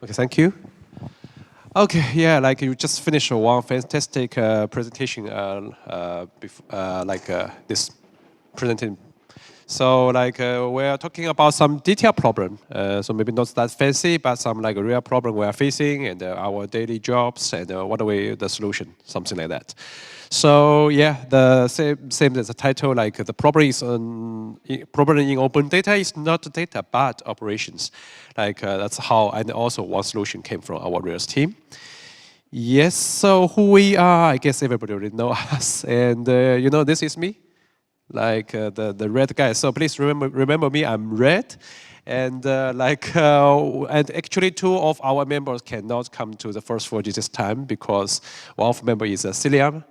Okay, thank you. Okay, yeah, like you just finished one fantastic presentation, this presenting. So like we're talking about some detailed problem. So maybe not that fancy, but some like real problem we are facing and our daily jobs and what are we the solution, something like that. So yeah, the same as the title, like the problem is problem in open data is not data but operations. Like that's how, and also one solution came from our Rails team. Yes, so who we are, I guess everybody already know us, and you know this is me, like the red guy. So please remember me. I'm red, and and actually two of our members cannot come to the FOSS4G this time because one of member is a Syrian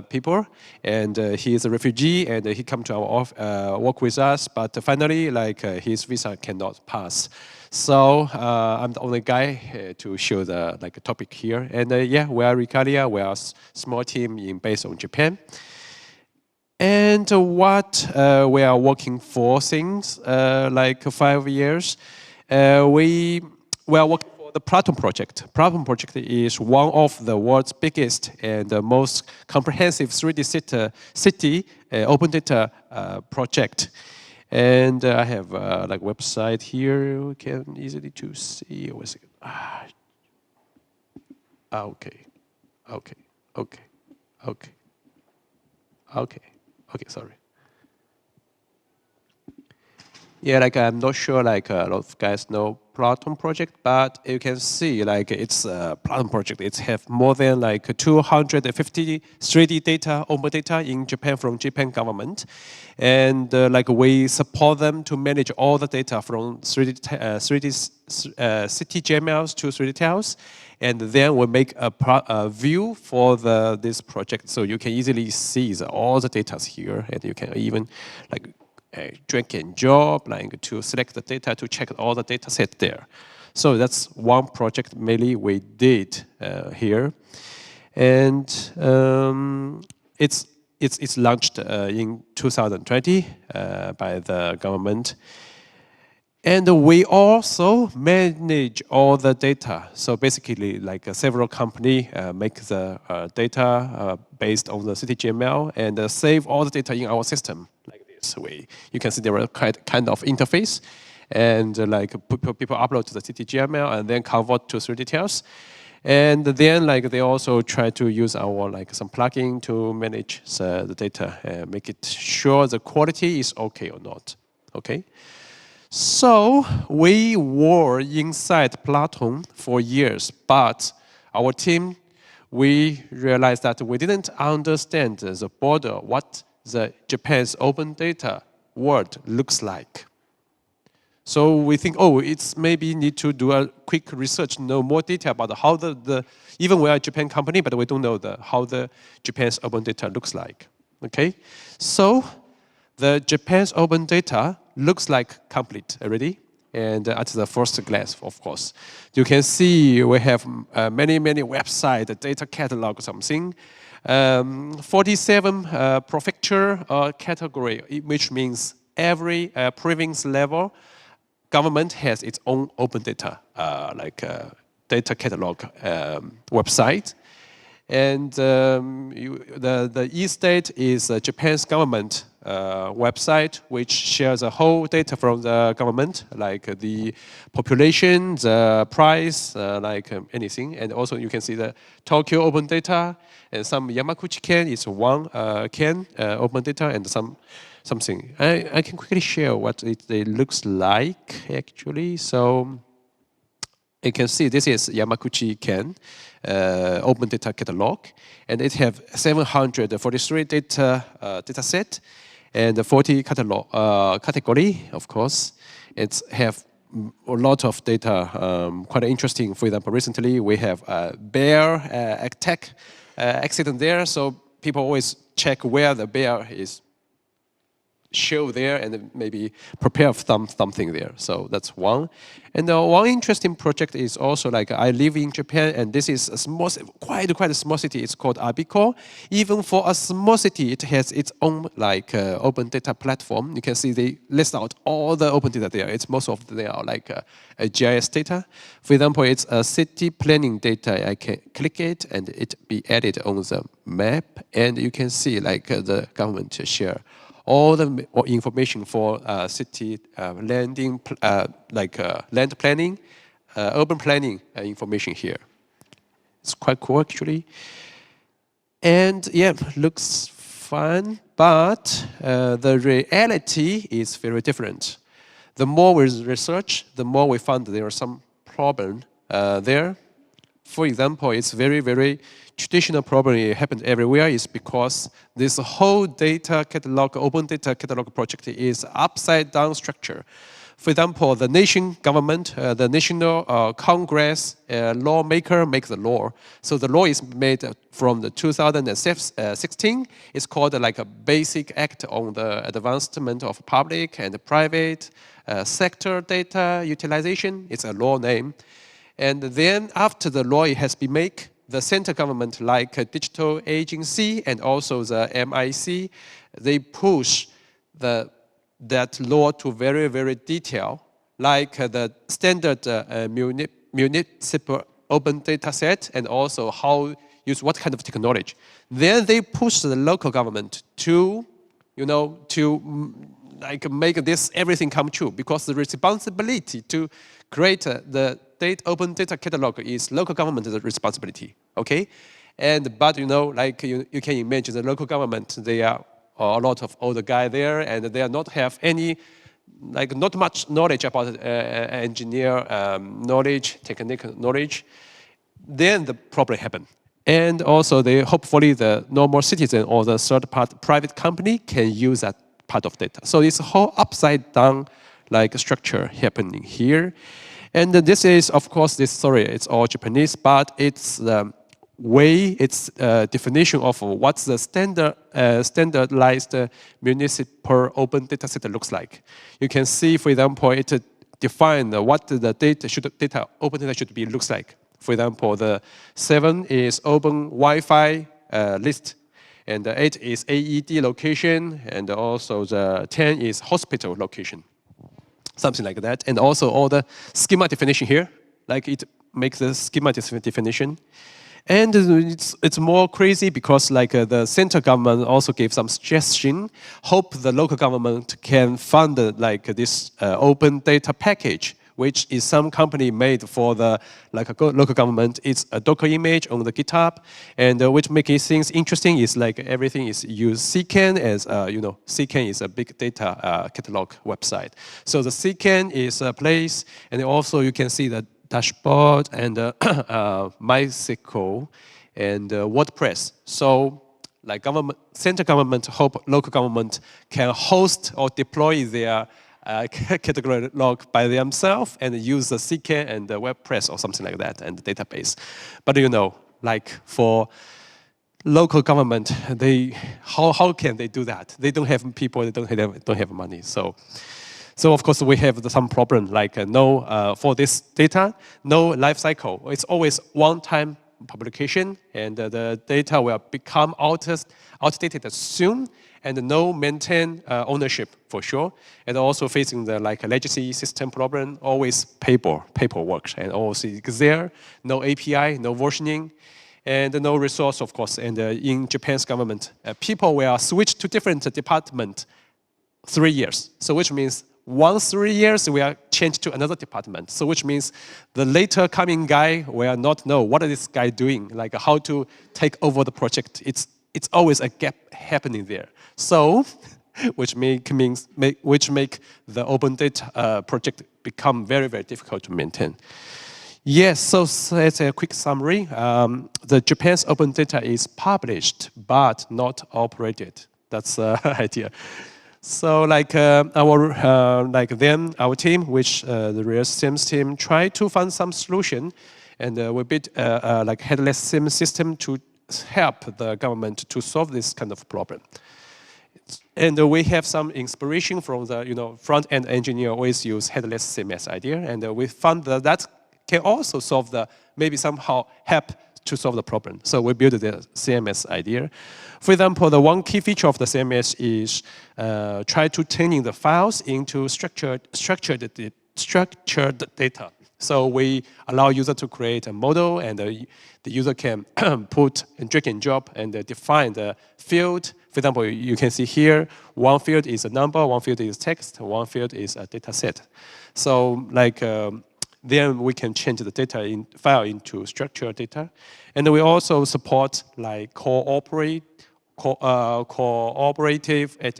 people, and he is a refugee, and he come to our work with us, but finally like his visa cannot pass. So I'm the only guy to show the like topic here, and yeah, we are Ricalia. We are a small team based on Japan. And what we are working for since like 5 years, we are working for the Platon project. Platon project is one of the world's biggest and most comprehensive 3D city open data project. And I have like website here. You can easily to see. Okay, okay, okay, okay, okay. Okay, sorry. Yeah, like I'm not sure like a lot of guys know Platon project, but you can see like it's a Platon project. It have more than like 250 3D data, open data in Japan from Japan government. And like we support them to manage all the data from 3D city JMLs to 3D tiles. And then we make a view for this project. So you can easily see all the data here, and you can even like drag and drop, like to select the data to check all the data set there. So that's one project mainly we did here, and it's launched in 2020 by the government. And we also manage all the data. So basically, like several companies make the data based on the CityGML and save all the data in our system like this way. You can see there are kind of interface, and like people upload to the CityGML and then convert to 3D tiles. And then like they also try to use our like some plugin to manage the data and make it sure the quality is okay or not. Okay. So we were inside Platon for years, but our team, we realized that we didn't understand the border, what the Japan's open data world looks like. So we think, oh, it's maybe need to do a quick research, know more detail about how even we are a Japan company, but we don't know how the Japan's open data looks like. Okay, so the Japan's open data looks like complete already, and at the first glance, of course. You can see we have many websites, data catalog, something. 47 prefecture category, which means every province level, government has its own open data, data catalog website. And the e-state is Japan's government website, which shares the whole data from the government, like the population, the price, anything. And also you can see the Tokyo open data, and some Yamaguchi ken is one ken open data, and something. I can quickly share what it looks like actually. So you can see this is Yamaguchi ken open data catalog, and it have 743 data set and 40 category, of course. It have a lot of data, quite interesting. For example, recently we have a bear accident there, so people always check where the bear is. show there and maybe prepare something there. So that's one. And one interesting project is also like I live in Japan, and this is a small, quite a small city. It's called Abiko. Even for a small city, it has its own like open data platform. You can see they list out all the open data there. It's most of them are like a GIS data. For example, it's a city planning data. I can click it and it be added on the map, and you can see like the government share all the information for city land planning, urban planning information here. It's quite cool actually. And yeah, looks fun, but the reality is very different. The more we research, the more we find there are some problem there. For example, it's very traditional problem. It happens everywhere is because this whole data catalog, open data catalog project is upside down structure. For example, the nation government, the national Congress lawmaker makes the law. So the law is made from the 2016. It's called like a basic act on the advancement of public and private sector data utilization. It's a law name. And then after the law has been made, the center government, like a digital agency and also the MIC, they push that law to very detail, like the standard municipal open data set and also how use what kind of technology. Then they push the local government to, like make this everything come true, because the responsibility to create the open data catalog is local government's responsibility, okay? But like you can imagine the local government, they are a lot of older guy there, and they are not have any, like not much knowledge about engineer knowledge, technical knowledge. Then the problem happen. And also they hopefully the normal citizen or the third part private company can use that part of data. So it's a whole upside down like structure happening here. And this is, of course, this story, it's all Japanese, but it's the way, it's definition of what's the standardized municipal open data set looks like. You can see, for example, it defines what the open data should be looks like. For example, the 7 is open Wi-Fi list, and the 8 is AED location, and also the 10 is hospital location. Something like that. And also all the schema definition here, like it makes the schema definition. And it's more crazy because like the central government also gave some suggestion. Hope the local government can fund like this open data package, which is some company made for the like a local government. It's a Docker image on the GitHub, and which making things interesting is like everything is use CCAN as CCAN is a big data catalog website. So the CCAN is a place, and also you can see the dashboard and MySQL and WordPress. So like central government hope local government can host or deploy their catalog by themselves and use the CCAN and the WordPress or something like that and the database. But like for local government, how can they do that? They don't have people, they don't have money. So of course we have some problem like for this data, no life cycle. It's always one-time publication, and the data will become outdated soon, and no maintain ownership for sure, and also facing the like legacy system problem, always paperwork, and also there, no API, no versioning, and no resource, of course. And in Japan's government, people will switch to different department 3 years. So which means once 3 years, we are changed to another department. So which means the later coming guy will not know what is this guy doing, like how to take over the project. It's always a gap happening there. So, which make the open data project become very difficult to maintain. Yes, so as a quick summary, the Japan's open data is published but not operated. That's the idea. So like our team, which the real SIMS team, tried to find some solution, and we built like headless SIM system to help the government to solve this kind of problem. And we have some inspiration from the front-end engineer always use headless CMS idea, and we found that can also solve maybe somehow help to solve the problem. So we built the CMS idea. For example, the one key feature of the CMS is try to turning the files into structured data. So we allow user to create a model, and the user can put and drag and drop and define the field. For example, you can see here, one field is a number, one field is text, one field is a data set. So then we can change the data file into structured data. And we also support like cooperative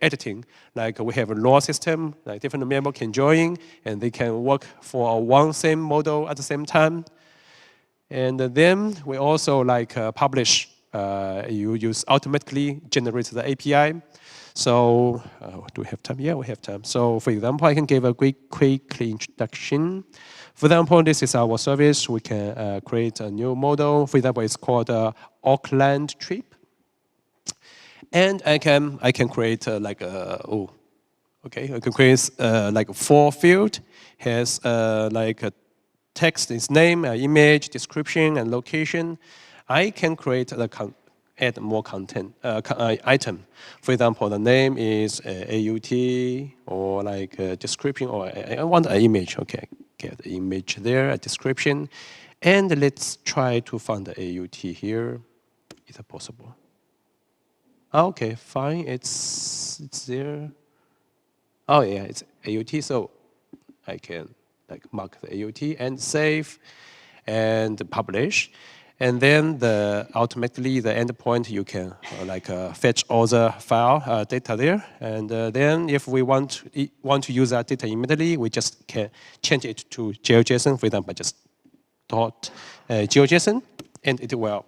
editing. Like we have a raw system, like different members can join, and they can work for one same model at the same time. And then we also publish, you use automatically generate the API. So do we have time? Yeah, we have time. So for example, I can give a quick introduction. For example, this is our service. We can create a new model. For example, it's called Auckland trip. And I can create I can create like 4 field, has like a text, its name, image, description, and location. I can create add more content item. For example, the name is AUT, or like a description, or I want an image. Okay, get the image there, a description, and let's try to find the AUT here. Is it possible? Okay, fine. It's there. Oh yeah, it's AUT. So I can mark the AUT and save and publish. And then automatically the endpoint, you can fetch all the file data there. And then if we want to use that data immediately, we just can change it to GeoJSON. For example, just .geojson, and it will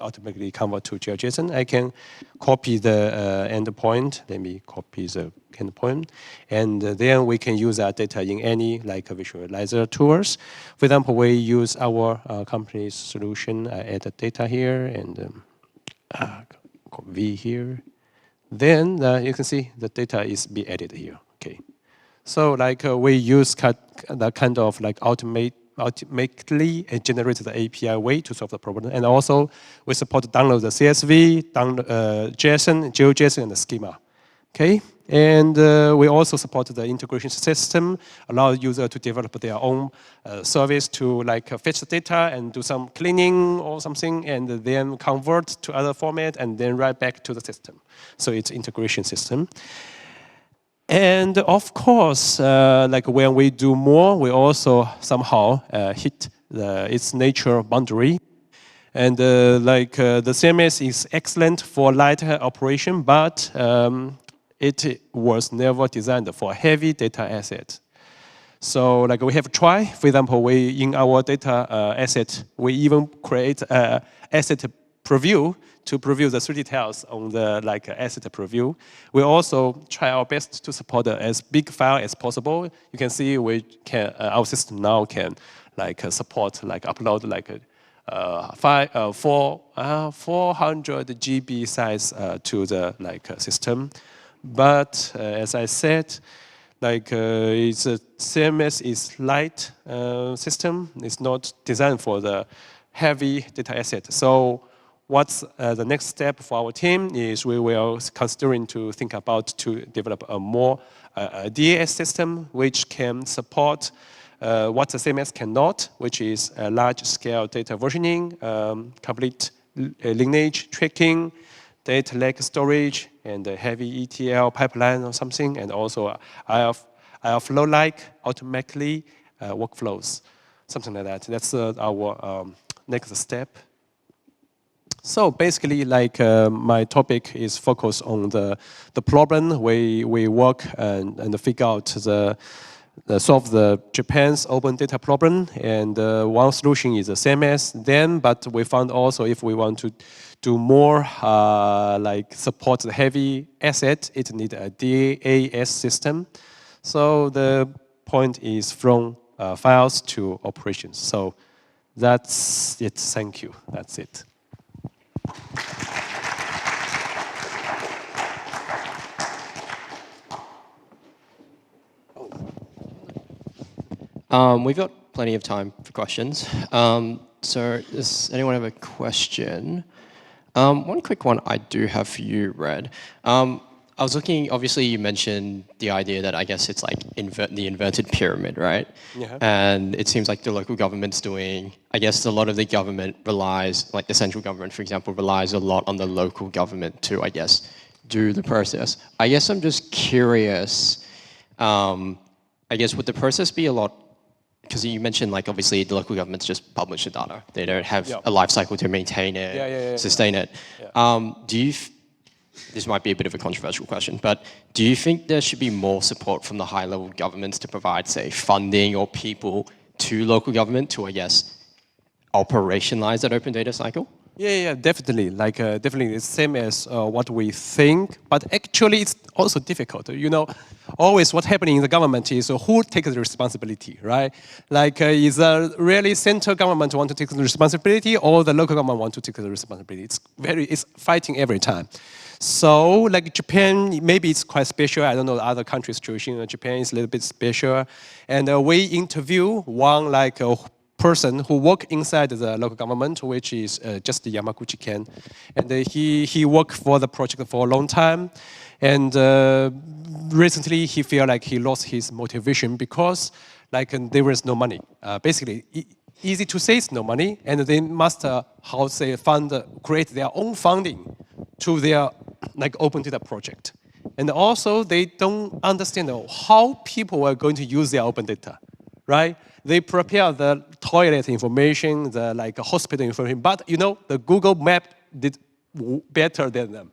automatically convert to GeoJSON. I can copy the endpoint. Let me copy the endpoint, and then we can use that data in any visualizer tools. For example, we use our company's solution. I add the data here and V here. Then you can see the data is be added here. Okay, so we use the kind of automatically generate the API way to solve the problem. And also, we support download the CSV, JSON, GeoJSON, and the schema. Okay, and we also support the integration system, allow user to develop their own service to fetch the data and do some cleaning or something, and then convert to other format, and then write back to the system. So it's integration system. And of course, when we do more, we also somehow hit its nature boundary. And the CMS is excellent for light operation, but it was never designed for heavy data asset. So we have tried, for example, in our data asset, we even create asset preview to preview the 3D tiles on the asset preview. We also try our best to support as big file as possible. You can see we can our system now can support upload 400 GB size to the system. But as I said, it's a CMS is light system. It's not designed for the heavy data asset. So what's the next step for our team is we will considering to think about to develop a more DAS system which can support what the CMS cannot, which is large-scale data versioning, complete lineage tracking, data lake storage, and heavy ETL pipeline or something, and also Airflow-like automatically workflows, something like that. That's our next step. So basically, my topic is focused on the problem we work and figure out solve the Japan's open data problem, and one solution is the CMS. But we found also if we want to do more support the heavy asset, it needs a DAS system. So the point is from files to operations. So that's it. Thank you. That's it. We've got plenty of time for questions. So does anyone have a question? One quick one I do have for you, Red. I was looking, obviously you mentioned the idea that I guess it's like the inverted pyramid, right? Yeah. And it seems like the local government's doing, I guess a lot of the government relies, like the central government, for example, relies a lot on the local government to, I guess, do the process. I guess I'm just curious, I guess would the process be a lot, because you mentioned like obviously the local governments just publish the data. They don't have a life cycle to maintain it, sustain it. Do you, this might be a bit of a controversial question, but do you think there should be more support from the high level governments to provide, say, funding or people to local government to, I guess, operationalize that open data cycle? Yeah, definitely. Like, definitely the same as what we think, but actually it's also difficult. You know, always what's happening in the government is who takes the responsibility, right? Like, is really central government want to take the responsibility or the local government want to take the responsibility? It's fighting every time. So, like Japan, maybe it's quite special. I don't know the other countries' situation. Japan is a little bit special. And we interview one like person who work inside the local government, which is just Yamaguchi Ken. And he worked for the project for a long time. And recently he feel like he lost his motivation because like there was no money. Basically, easy to say it's no money, and they must, how say, create their own funding to their like open data project. And also they don't understand how people are going to use their open data, right? They prepare the toilet information, the like hospital information, but you know, the Google Map did better than them.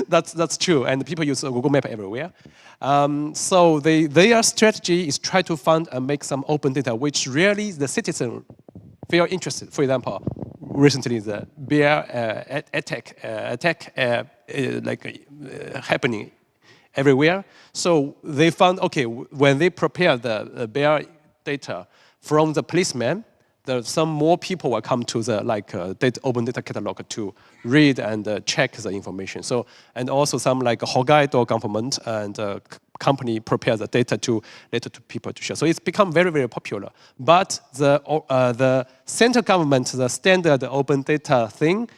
That's true, and people use Google Map everywhere. So their strategy is try to fund and make some open data, which really the citizen feel interested. For example, recently the bear attack happening everywhere. So they found, okay, when they prepare the bear data from the policeman, some more people will come to the open data catalog to read and check the information. So, and also some like Hokkaido government and company prepare the data to later to people to share. So it's become very, very popular. But the central government, the standard open data thing,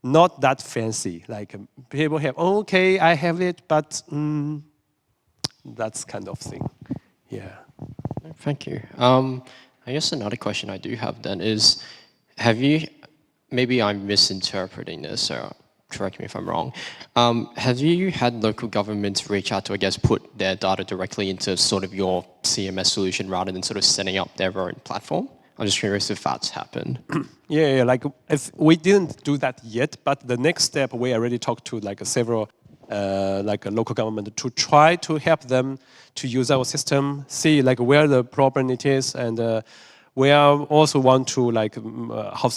not that fancy. Like people have, oh, okay, I have it, but that's kind of thing. Yeah. Thank you. I guess another question I do have then is, have you, maybe I'm misinterpreting this, so correct me if I'm wrong. Have you had local governments reach out to, I guess, put their data directly into sort of your CMS solution rather than sort of setting up their own platform? I'm just curious if that's happened. Yeah, like if we didn't do that yet, but the next step, we already talked to like several like a local government to try to help them to use our system, see like where the problem it is, and we also want to like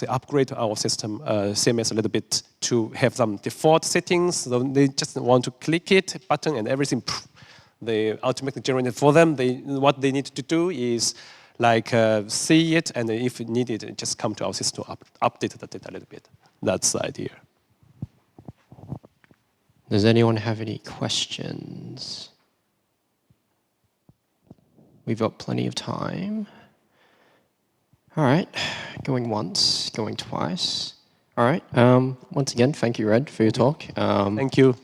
upgrade our system CMS a little bit to have some default settings. So they just want to click it button and everything they automatically generated for them. What they need to do is like see it, and if needed, just come to our system to update the data a little bit. That's the idea. Does anyone have any questions? We've got plenty of time. All right, going once, going twice. All right, once again, thank you, Red, for your talk. Thank you.